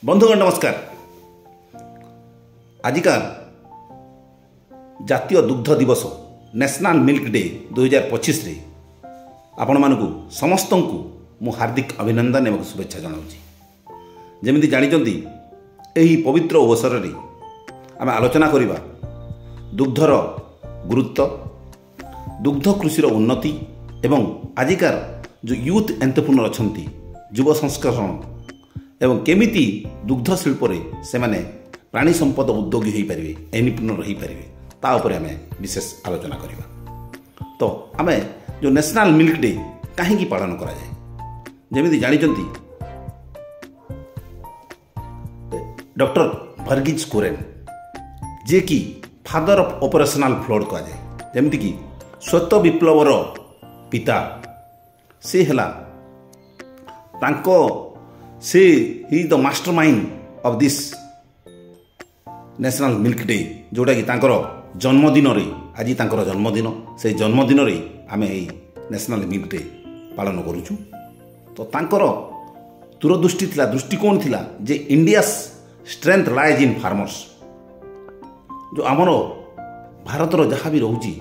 बंधुगण नमस्कार। आजिकार जातीय दुग्ध दिवस नेशनल मिल्क डे 2025 रे आपण मानकु समस्त को मु हार्दिक अभिनंदन एवं शुभेच्छा जनाऊँगी। जमी जानी यही पवित्र अवसर रे आम आलोचना करवा दुग्धर गुरुत्व, दुग्ध कृषिर उन्नति एवं आजिकार जो यूथ एंटरप्रेन्योर अच्छा युव संस्करण एवं केमिति दुग्ध शिल्प से माने प्राणी संपद उद्योगी हो पारे एंटरप्रेन्योर हो पारे ता उपरे आम विशेष आलोचना करवा। तो आम जो नेशनल मिल्क डे कहीं पालन करा जाए जमी जानी डॉक्टर वर्गीज कुरियन जे कि फादर ऑफ ऑपरेशनल फ्लड कह जाए जमती कि श्वेत विप्लवर पिता से हला तांको से ही the mastermind of this national milk day जोटा कि तांकर जन्मदिन रे आज तांकर जन्मदिन से जन्मदिन रे आमे एई नेशनल मिल्क डे पालन करूछु। तो तांकर दूरदृष्टि थिला दृष्टिकोण थिला जे India strength lies in farmers. जो आमर भारतर जहाँ भी रोची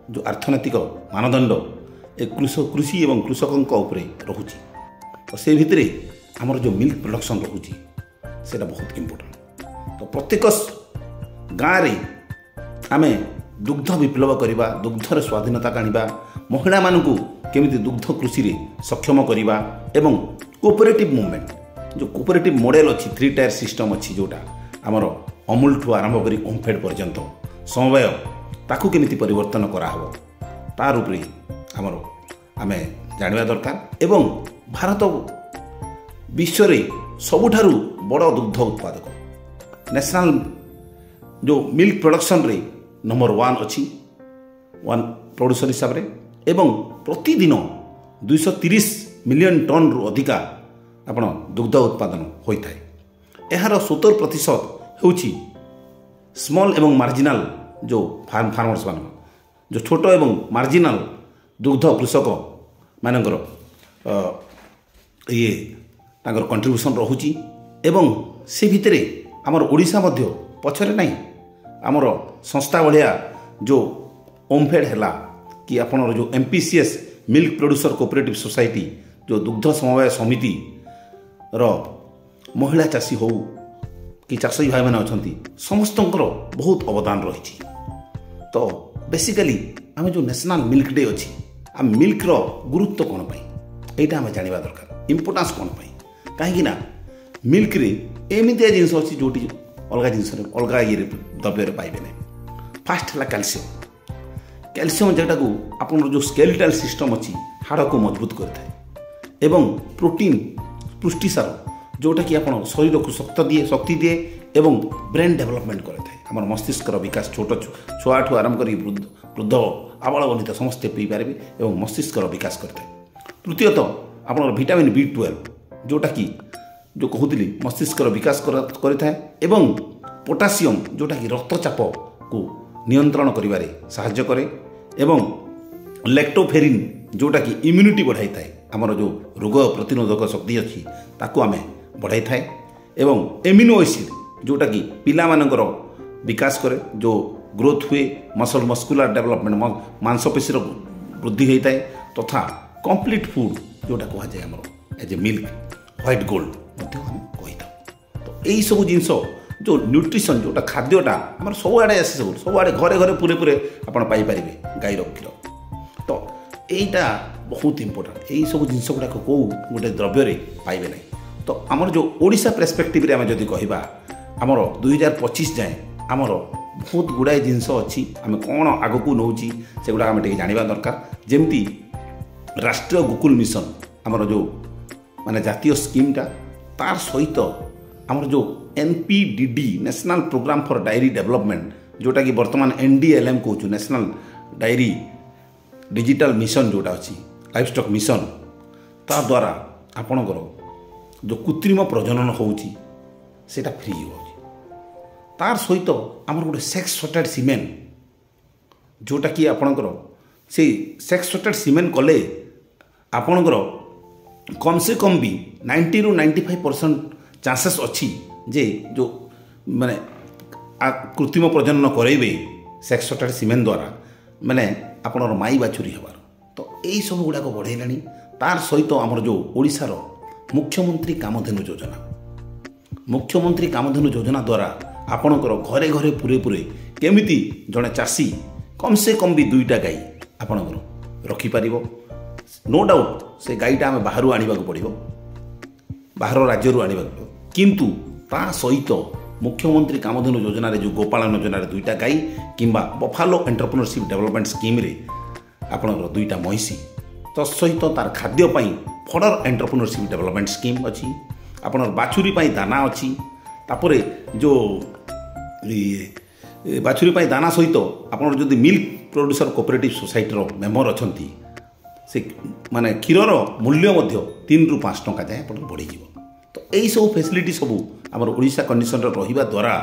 जो अर्थनैतिक मानदंड ए कृषि एवं कृषकों उपरे रोची तो से भितरे आमर जो मिल्क प्रोडक्शन रोची सेटा बहुत इम्पोर्टेंट। तो प्रत्येक गाँव रे आमे दुग्ध विप्लव करवा, दुग्धर स्वाधीनता आनिबा, महिला मानकु केमिति दुग्ध कृषि रे सक्षम करवा एवं कोऑपरेटिव मूवमेंट जो कोऑपरेटिव मॉडल अच्छी 3 टायर सिस्टम अच्छी जोटा आमर अमूल ठू आरंभ करी ओमफेड पर्यंत समवाय ताकू केमिति परिवर्तन कराहब तार उपरे आमर आमे जानिबा दरकार। एवं भारत विश्व रे सबुठारु बड़ दुग्ध उत्पादक नेशनल जो मिल्क प्रोडक्शन रे नंबर 1 अच्छी 1 प्रोड्यूसर हिसाब रे एवं प्रतिदिन 230 मिलियन टन रु अधिका आपण दुग्ध उत्पादन होता है। यार 70% होची स्मॉल एवं मार्जिनाल जो फार्मर्स मान जो छोट एवं मार्जिनाल दुग्ध कृषक मानकर ये तांकर कंट्रीब्यूशन रहुची एवं से भितरे आमर ओडिशा मध्य पछरे नहीं आमर संस्था भलिया जो ओमफेड हैला कि आपनर जो एमपीसीएस मिल्क प्रोड्यूसर कोऑपरेटिव सोसाइटी जो दुग्ध समवाय समिति रो महिला चाषी हो कि चाषी भाई मैंने अच्छा समस्तंकर बहुत अवदान रही। तो बेसिकली आम जो नेशनल मिल्क डे अच्छी आम मिल्क रो गुरुत्व कौन पाई एटा आम जानिबा दरकार, इंपोर्टेंस कौन पाई कहीं मिल्क रे एमितिया जिनस अच्छी जोटी अलग जिनस अलग ये द्रव्य पाइबे नहीं। फास्ट है कैल्शियम। कैल्शियम जोटा को आपन जो स्केलेटल सिस्टम अच्छी हाड़ को मजबूत करता है एवं प्रोटीन पुष्टिसार जोटा कि आप शरीर को शक्ति दिए एवं ब्रेन डेवलपमेंट करता है। आम मस्तिष्कर विकास छोट छुआठू आरंभ कर वृद्ध आबाल बनिता समस्ते पी पारे एवं मस्तिष्कर विकास करता है। तृतीयतः आप विटामिन B12 जोटा कि जो कहूली मस्तिष्कर विकास करता है एवं पोटासियम जोटा कि रक्तचाप को नियंत्रण करिबारे सहायता करे एवं लैक्टोफेरिन जोटा कि इम्यूनिटी बढ़ाई थाए आमर जो रोग प्रतिरोधक शक्ति अच्छी ताकू आमे बढ़ाई थाए एवं एमिनो एसिड जोटा कि पिला मानकर विकास करे जो ग्रोथ हुए मसल मस्कुलर डेवलपमेंट मांसपेशीर वृद्धि होता है तथा कंप्लीट फूड जोटा कह जाए आमर as a milk white gold कही था। तो यही सब जिनस जो न्यूट्रिशन जोटा खाद्यटा आम सबुआड़े आसे सबुआड़े घरे घरे पूरे पूरे आपड़ पाइपर गाईर क्षीर। तो यहीटा बहुत इंपोर्टेंट यही सब जिनस गुड़ाक कौ गोटे द्रव्य पाइबे नहीं। तो आमर जो ओडिशा पर्सपेक्टिव रे आम जदि कहबा आमर 2025 जाए आमर बहुत गुड़ाए जिनस अच्छी आम कौन आग को नौची से गुड़ा आम जानिबा दरकार। जेमती राष्ट्रीय गोकुल मिशन आमर जो माने जातीय स्कीमटा तार सहित आमर जो NPDD national programme for dairy development जोटा कि वर्तमान NDLM कहूँ नेशनल डायरी डिजिटल मिशन जोटा अच्छी लाइफ स्टॉक मिशन ता द्वारा आपणकर जो कृत्रिम प्रजनन होउची सेटा फ्री हो तार सहित आमर गोटे सेक्स सॉर्टेड सीमेन जोटा कि आपणकर से सेक्स सॉर्टेड सीमेन कले आपणकर कम से कम भी 90 ରୁ 95% चांसेस अच्छी ଯେ ଯେଉଁ ମାନେ କୃତ୍ରିମ ପ୍ରଜନନ କରାଇବେ ସେକ୍ସଟାର ସିମେଣ୍ଟ ଦ୍ୱାରା ମାନେ ଆପଣଙ୍କର ମାଇ ବାଛୁରୀ ହେବାର। ତ ଏଇସବୁ ଗୁଡ଼ାକ ବଢ଼େଇଲାଣି। ତାର ସହିତ ଆମର ଯେଉଁ ଓଡ଼ିଶାର ମୁଖ୍ୟମନ୍ତ୍ରୀ କାମଧେନୁ ଯୋଜନା, ମୁଖ୍ୟମନ୍ତ୍ରୀ କାମଧେନୁ ଯୋଜନା ଦ୍ୱାରା ଆପଣଙ୍କର ଘରେ ଘରେ ପୂରେ କେମିତି ଜଣେ ଚାଷୀ କମ୍ ସେ କମ୍ ବି 2ଟା ଗାଈ ଆପଣଙ୍କର ରଖିପାରିବ। ନୋ ଡାଉଟ୍ ସେ ଗାଈଟା ଆମେ ବାହାରୁ ଆଣିବାକୁ ପଡ଼ିବ, ବାହାର ରାଜ୍ୟରୁ ଆଣିବାକୁ ପଡ଼ିବ, କିନ୍ତୁ ତା ସହିତ ମୁଖ୍ୟମନ୍ତ୍ରୀ କାମଧେନୁ ଯୋଜନାରେ ଯେଉଁ ଗୋପାଳନ ଯୋଜନାରେ 2ଟା ଗାଈ କିମ୍ବା ବଫାଲୋ ଏଣ୍ଟରପ୍ରେନ୍ୟରସିପ୍ ଡେଭଲପମେଣ୍ଟ ସ୍କିମ୍ରେ ଆପଣଙ୍କର 2ଟା ମଇଁଷି, ତତ୍ସହିତ ତାର ଖାଦ୍ୟ ପାଇଁ ଫଡର ଏଣ୍ଟରପ୍ରେନ୍ୟରସିପ୍ ଡେଭଲପମେଣ୍ଟ ସ୍କିମ୍ ଅଛି, ଆପଣଙ୍କର ବାଛୁରୀ ପାଇଁ ଦାନା ଅଛି। ତାପରେ ଯେଉଁ ବାଛୁରୀ ପାଇଁ ଦାନା ସହିତ ଆପଣଙ୍କର ଯଦି ମିଲ୍କ ପ୍ରଡ୍ୟୁସର କୋଅପରେଟିଭ୍ ସୋସାଇଟିର ମେମ୍ବର ଅଛନ୍ତି, ସେ ମାନେ କ୍ଷୀରର ମୂଲ୍ୟ ମଧ୍ୟ 3ରୁ 5 ଟଙ୍କା ଯାଏଁ ଆପଣଙ୍କର ବଢ଼ିଯିବ। ତ ଏହିସବୁ ଫେସିଲିଟି ସବୁ ଆମର ଓଡ଼ିଶା କଣ୍ଡିସନରେ ରହିବା ଦ୍ୱାରା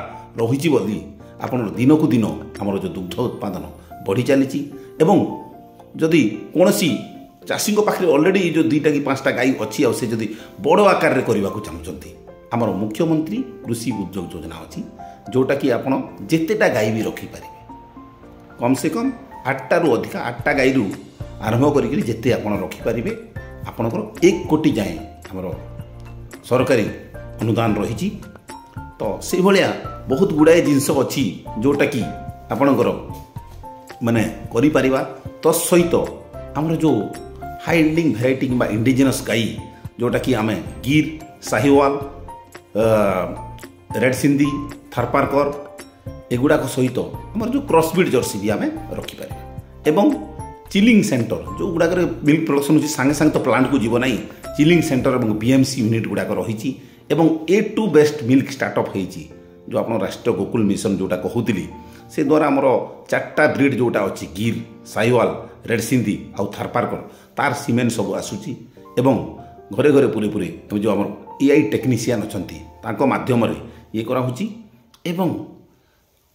ରହିଛି ବୋଲି ଆପଣଙ୍କର ଦିନକୁ ଦିନ ଆମର ଯେଉଁ ଦୁଗ୍ଧ ଉତ୍ପାଦନ ବଢ଼ି ଚାଲିଛି। ଏବଂ ଯଦି କୌଣସି ଚାଷୀଙ୍କ ପାଖରେ ଅଲରେଡ଼ି ଯେଉଁ 2ଟା କି 5ଟା ଗାଈ ଅଛି ଆଉ ସେ ଯଦି ବଡ଼ ଆକାରରେ କରିବାକୁ ଚାହୁଁଛନ୍ତି, ଆମର ମୁଖ୍ୟମନ୍ତ୍ରୀ କୃଷି ଉଦ୍ୟୋଗ ଯୋଜନା ଅଛି, ଯେଉଁଟାକି ଆପଣ ଯେତେଟା ଗାଈ ବି ରଖିପାରିବେ, କମ୍ ସେ କମ୍ 8ଟାରୁ ଅଧିକା 8ଟା ଗାଈରୁ ଆରମ୍ଭ କରିକି ଯେତେ ଆପଣ ରଖିପାରିବେ, ଆପଣଙ୍କର 1 କୋଟି ଯାଏଁ ଆମର ସରକାରୀ ଅନୁଦାନ ରହିଛି। ତ ସେଇଭଳିଆ ବହୁତ ଗୁଡ଼ାଏ ଜିନିଷ ଅଛି ଯେଉଁଟାକି ଆପଣଙ୍କର ମାନେ କରିପାରିବା। ତତ୍ସହିତ ଆମର ଯେଉଁ ହାଇଣ୍ଡିଂ ଭେରାଇଟି କିମ୍ବା ଇଣ୍ଡିଜିନସ୍ ଗାଈ ଯେଉଁଟାକି ଆମେ ଗିର୍, ସାହିୱାଲ, ରେଡ୍ ସିନ୍ଧି, ଥାରପାରକର ଏଗୁଡ଼ାକ ସହିତ ଆମର ଯେଉଁ କ୍ରସବିଡ୍ ଜର୍ସି ବି ଆମେ ରଖିପାରିବା। ଏବଂ ଚିଲିଂ ସେଣ୍ଟର ଯେଉଁଗୁଡ଼ାକରେ ମିଲ୍କ ପ୍ରଡକ୍ସନ୍ ହେଉଛି, ସାଙ୍ଗେ ସାଙ୍ଗେ ତ ପ୍ଲାଣ୍ଟକୁ ଯିବ ନାହିଁ, ଚିଲିଂ ସେଣ୍ଟର ଏବଂ BMC ୟୁନିଟ୍ ଗୁଡ଼ାକ ରହିଛି। ଏବଂ A2 ବେଷ୍ଟ ମିଲ୍କ ଷ୍ଟାର୍ଟଅପ୍ ହେଇଛି, ଯେଉଁ ଆପଣ ରାଷ୍ଟ୍ରୀୟ ଗୋକୁଲ ମିଶନ ଯେଉଁଟା କହୁଥିଲି, ସେ ଦ୍ୱାରା ଆମର 4ଟା ବ୍ରିଡ୍ ଯେଉଁଟା ଅଛି ଗିର୍, ସାହିୱାଲ, ରେଡ୍ ସିନ୍ଧି ଆଉ ଥାରପାରକର, ତାର ସିମେଣ୍ଟ ସବୁ ଆସୁଛି। ଏବଂ ଘରେ ଘରେ ପୂରେ ଯେଉଁ ଆମର AI ଟେକ୍ନିସିଆନ୍ ଅଛନ୍ତି ତାଙ୍କ ମାଧ୍ୟମରେ ଇଏ କରାହେଉଛି। ଏବଂ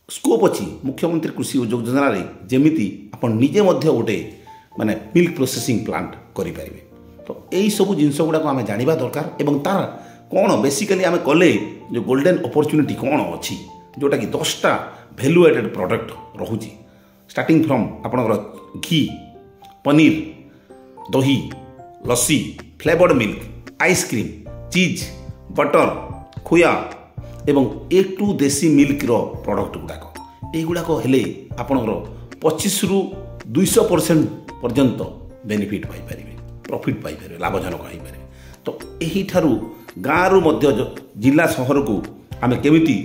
ସ୍କୋପ୍ ଅଛି ମୁଖ୍ୟମନ୍ତ୍ରୀ କୃଷି ଉଦ୍ୟୋଗ ଯୋଜନାରେ, ଯେମିତି ଆପଣ ନିଜେ ମଧ୍ୟ ଗୋଟେ ମାନେ ମିଲ୍କ ପ୍ରୋସେସିଂ ପ୍ଲାଣ୍ଟ କରିପାରିବେ। ତ ଏଇସବୁ ଜିନିଷ ଗୁଡ଼ାକ ଆମେ ଜାଣିବା ଦରକାର। ଏବଂ ତାର କ'ଣ ବେସିକାଲି ଆମେ କଲେ ଯେଉଁ ଗୋଲ୍ଡେନ୍ ଅପରଚ୍ୟୁନିଟି କ'ଣ ଅଛି, ଯେଉଁଟାକି 10ଟା ଭ୍ୟାଲୁ ଆଡେଡ୍ ପ୍ରଡ଼କ୍ଟ ରହୁଛି, ଷ୍ଟାର୍ଟିଂ ଫ୍ରମ୍ ଆପଣଙ୍କର ଘି, ପନିର, ଦହି, ଲସି, ଫ୍ଲେଭର୍ଡ ମିଲ୍କ, ଆଇସ୍କ୍ରିମ୍, ଚିଜ୍, ବଟର, ଖୋୟା ଏବଂ A2 ଦେଶୀ ମିଲ୍କର ପ୍ରଡ଼କ୍ଟ ଗୁଡ଼ାକ, ଏଇଗୁଡ଼ାକ ହେଲେ ଆପଣଙ୍କର 25ରୁ 200% ପର୍ଯ୍ୟନ୍ତ ବେନିଫିଟ୍ ପାଇପାରିବେ, ପ୍ରଫିଟ୍ ପାଇପାରିବେ, ଲାଭଜନକ ହୋଇପାରିବେ। ତ ଏହିଠାରୁ ଗାଁରୁ ମଧ୍ୟ ଜିଲ୍ଲା ସହରକୁ ଆମେ କେମିତି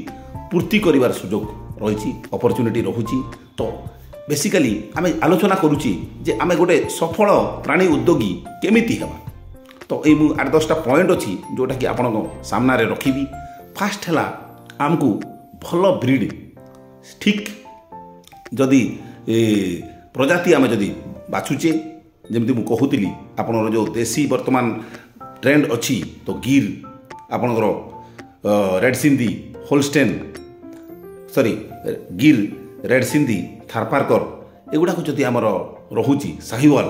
ପୂର୍ତ୍ତି କରିବାର ସୁଯୋଗ ରହିଛି, ଅପରଚ୍ୟୁନିଟି ରହୁଛି। ତ ବେସିକାଲି ଆମେ ଆଲୋଚନା କରୁଛି ଯେ ଆମେ ଗୋଟେ ସଫଳ ପ୍ରାଣୀ ଉଦ୍ୟୋଗୀ କେମିତି ହେବା। ତ ଏଇ ମୁଁ 8-10ଟା ପଏଣ୍ଟ ଅଛି ଯେଉଁଟାକି ଆପଣଙ୍କ ସାମ୍ନାରେ ରଖିବି। ଫାର୍ଷ୍ଟ ହେଲା ଆମକୁ ଭଲ ବ୍ରିଡ୍, ଠିକ୍ ଯଦି ପ୍ରଜାତି ଆମେ ଯଦି ବାଛୁଛେ, ଯେମିତି ମୁଁ କହୁଥିଲି ଆପଣଙ୍କର ଯେଉଁ ଦେଶୀ ବର୍ତ୍ତମାନ ଟ୍ରେଣ୍ଡ ଅଛି, ତ ଗିର୍, ଆପଣଙ୍କର ରେଡ୍ ସିନ୍ଧି, ହୋଲଷ୍ଟେନ୍, ଗିର୍, ରେଡ୍ ସିନ୍ଧି, ଥାରପାରକର ଏଗୁଡ଼ାକ ଯଦି ଆମର ରହୁଛି, ସାହିୱାଲ,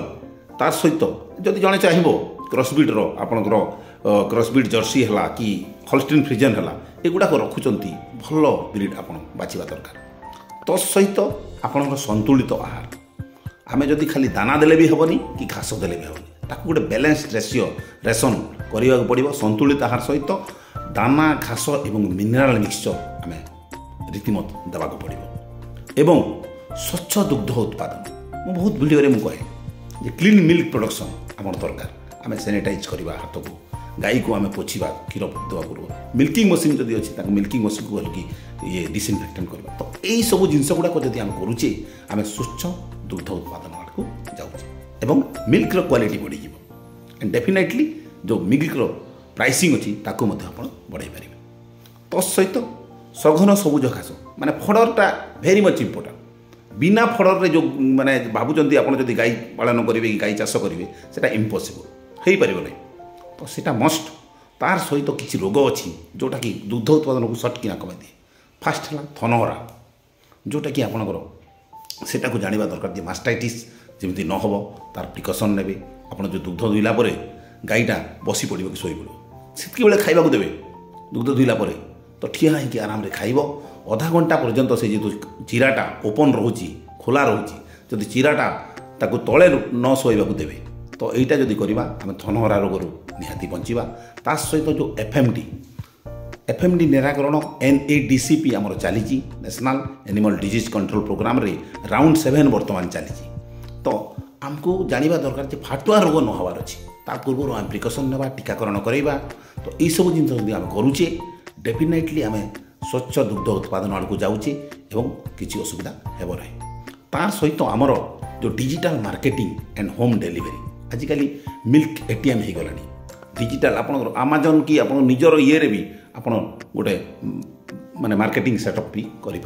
ତା ସହିତ ଯଦି ଜଣେ ଚାହିଁବ କ୍ରସବିଡ୍ର ଆପଣଙ୍କର କ୍ରସବିଡ୍ ଜର୍ସି ହେଲା କି ହଲଷ୍ଟିନ୍ ଫ୍ରିଜେନ୍ ହେଲା, ଏଗୁଡ଼ାକ ରଖୁଛନ୍ତି, ଭଲ ବ୍ରିଡ୍ ଆପଣ ବାଛିବା ଦରକାର। ତତ୍ ସହିତ ଆପଣଙ୍କର ସନ୍ତୁଳିତ ଆହାର, ଆମେ ଯଦି ଖାଲି ଦାନା ଦେଲେ ବି ହେବନି କି ଘାସ ଦେଲେ ବି ହେବନି, ତାକୁ ଗୋଟେ ବ୍ୟାଲେନ୍ସ ରେସନ୍ କରିବାକୁ ପଡ଼ିବ। ସନ୍ତୁଳିତ ଆହାର ସହିତ ଦାନା, ଘାସ ଏବଂ ମିନେରାଲ ମିକ୍ସଚର ଆମେ ରୀତିମତ ଦେବାକୁ ପଡ଼ିବ। ଏବଂ ସ୍ୱଚ୍ଛ ଦୁଗ୍ଧ ଉତ୍ପାଦନ, ମୁଁ ବହୁତ ଭିଡ଼ିଓରେ ମୁଁ କହେ ଯେ କ୍ଲିନ୍ ମିଲ୍କ ପ୍ରଡକ୍ସନ୍ ଆମର ଦରକାର। ଆମେ ସାନିଟାଇଜ୍ କରିବା ହାତକୁ, ଗାଈକୁ ଆମେ ପୋଛିବା, କ୍ଷୀର ଦେବା ପୂର୍ବ, ମିଲ୍କିଂ ମେସିନ୍ ଯଦି ଅଛି ତାକୁ ମିଲ୍କିଂ ମେସିନ୍କୁ ଭଲକି ଡିସ୍ଇନଫେକ୍ଟେଣ୍ଟ କରିବା। ତ ଏଇସବୁ ଜିନିଷ ଗୁଡ଼ାକ ଯଦି ଆମେ କରୁଛେ, ଆମେ ସ୍ୱଚ୍ଛ ଦୁଗ୍ଧ ଉତ୍ପାଦନ ଆଡ଼କୁ ଯାଉଛେ ଏବଂ ମିଲ୍କର କ୍ୱାଲିଟି ବଢ଼ିଯିବ। ଆଣ୍ଡ ଡେଫିନେଟଲି ଯେଉଁ ମିଲ୍କର ପ୍ରାଇସିଂ ଅଛି ତାକୁ ମଧ୍ୟ ଆପଣ ବଢ଼ାଇ ପାରିବେ। ତତ୍ ସହିତ ସଘନ ସବୁଜ ଘାସ, ମାନେ ଫଡରଟା ଭେରି ମଚ୍ ଇମ୍ପୋର୍ଟାଣ୍ଟ। ବିନା ଫଡରରେ ଯେଉଁ ମାନେ ଭାବୁଛନ୍ତି ଆପଣ ଯଦି ଗାଈ ପାଳନ କରିବେ କି ଗାଈ ଚାଷ କରିବେ, ସେଇଟା ଇମ୍ପସିବଲ୍, ହେଇପାରିବ ନାହିଁ। ତ ସେଇଟା ମଷ୍ଟ। ତାର ସହିତ କିଛି ରୋଗ ଅଛି ଯେଉଁଟାକି ଦୁଗ୍ଧ ଉତ୍ପାଦନକୁ ସଟକିନା କମାଇ ଦିଏ। ଫାର୍ଷ୍ଟ ହେଲା ଥନହରା, ଯେଉଁଟାକି ଆପଣଙ୍କର ସେଇଟାକୁ ଜାଣିବା ଦରକାର ଯେ ମାଷ୍ଟାଇଟିସ୍ ଯେମିତି ନ ହେବ ତାର ପ୍ରିକସନ୍ ନେବେ। ଆପଣ ଯେଉଁ ଦୁଗ୍ଧ ଦୁଇଲା ପରେ ଗାଈଟା ବସି ପଡ଼ିବ କି ଶୋଇ ପଡ଼ିବ, ସେତିକିବେଳେ ଖାଇବାକୁ ଦେବେ। ଦୁଗ୍ଧ ଦୁଇଲା ପରେ तो ठिया होइकि आराम रे खाइबो आधा घंटा पर्यंत से जो चिराटा ओपन रोची खोला रोची जदि चिराटा ताकू तले न शोइबाकू देबे तो एटा जदि करबा आम थनहरा रोगरू निहाती बंचिबा ता सहित जो एफएमडी निराकरण NADCP आमर चली national animal disease control programme रे राउंड 7 वर्तमान चली तो आमको जानिबा दरकार जे फाटुआ रोग न हवार अछि ता पूर्व आम प्रिकॉशन नेबा टीकाकरण करैबा तो ई सब जिन जदि आम करूचे डेफिनेटली आम स्वच्छ दुग्ध उत्पादन आड़ को जाऊे एवं किसी असुविधा हेब ना तार सहित आमर जो digital marketing and home delivery आजिकल मिल्क ATM हो गलानी डिजिटल आप Amazon कि आप निजर ये भी आप गोटे माने मार्केटिंग सेटअप भी करें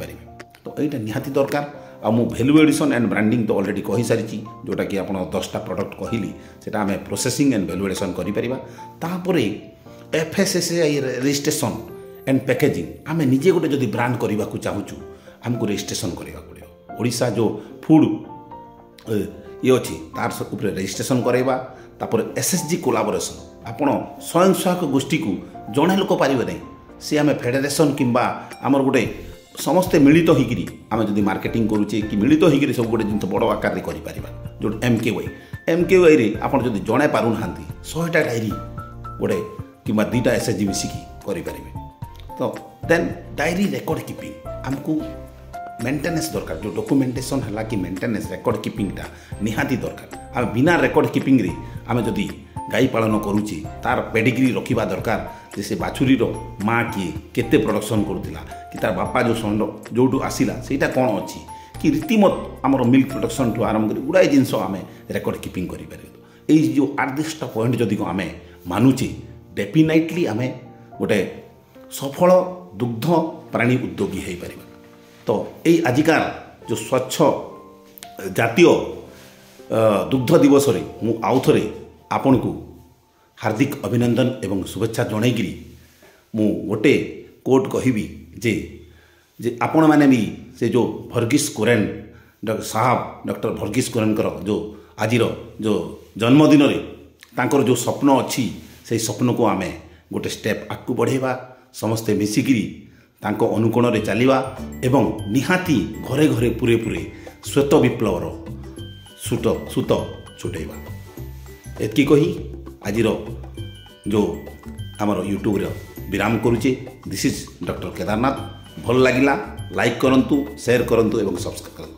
तो यहाँ निहाती दरकार आ मु वैल्यू एडिशन एंड ब्रांडिंग तो ऑलरेडी कही सारी जोटा कि आप 10टा प्रोडक्ट कहली सेटा आम प्रोसेसिंग एंड वैल्यू एडिशन करें FSSAI रजिस्ट्रेशन एंड पैकेजिंग आम निजे गोटे जदि ब्रांड करने को चाहूँ आमको रजिस्ट्रेशन करने पड़ो ओडिशा जो फूड ये अच्छी तार रजिस्ट्रेशन करवा तापर SSG कोलाबोरेशन आपण स्वयं सहायक गोष्ठी को जड़े लोक पारे नहीं सी आम फेडरेशन किंबा आमर गोटे समस्ते मिलित होकर आम जब मार्केटिंग करुचे कि मिलित होकर सब गोटे जिन बड़ आकार कर जो MKY रे आप जब जड़े पारना 100टा डायरी गोटे कि 2टा SSG मिसिकी करें तो देन डायरी रेकर्ड कीपिंग आमको मेंटेनेंस दरकार जो डॉक्यूमेंटेशन है कि मेंटेनेंस रेकर्ड कीपिंगटा निहाती दरकार आम बिना रेकर्ड कीपिंग रे आम जदि गाई पालन करुचे तार पेडिग्री रखा दरकार जे से बाछुरी माँ किए केते प्रोडक्शन करुला कि तार बापा जो षंड जो आसला सेटा कौन अच्छी कि रीतिमत आमर मिल्क प्रोडक्शन ठू आरंभ कर गुड़ाए जिनस आम रेकर्ड कीपिंग करें ये जो 8-10टा पॉइंट जदि आम मानुचे डेफिनेटली आम गोटे सफल दुग्ध प्राणी उद्योगी हो पार तो यही आजिकार जो स्वच्छ जातीय दुग्ध दिवस रे मु आउ थे आपण को हार्दिक अभिनंदन एवं शुभेच्छा जनईकरी मु गोटे कोट कहबी जे आपण मैंने भी से जो भर्गीस कुरेन डॉक्टर भर्गीस कुरेन जो आज जो जन्मदिन रे तांकर जो स्वप्न अच्छी से स्वप्न को आमे गोटे स्टेप आगू बढ़ेबा समस्ते मिसिकी तांको अनुकोण रे चलिबा एवं निहाती घरे घरे पूरे पूरे श्वेत विप्लवर सूत छुटेबा एतकी कही आजिर जो आमर यूट्यूब रे विराम करुचे दिस इज डॉक्टर केदारनाथ भल लगिला लाइक करंतु शेयर करंतु एवं सब्सक्राइब करंतु।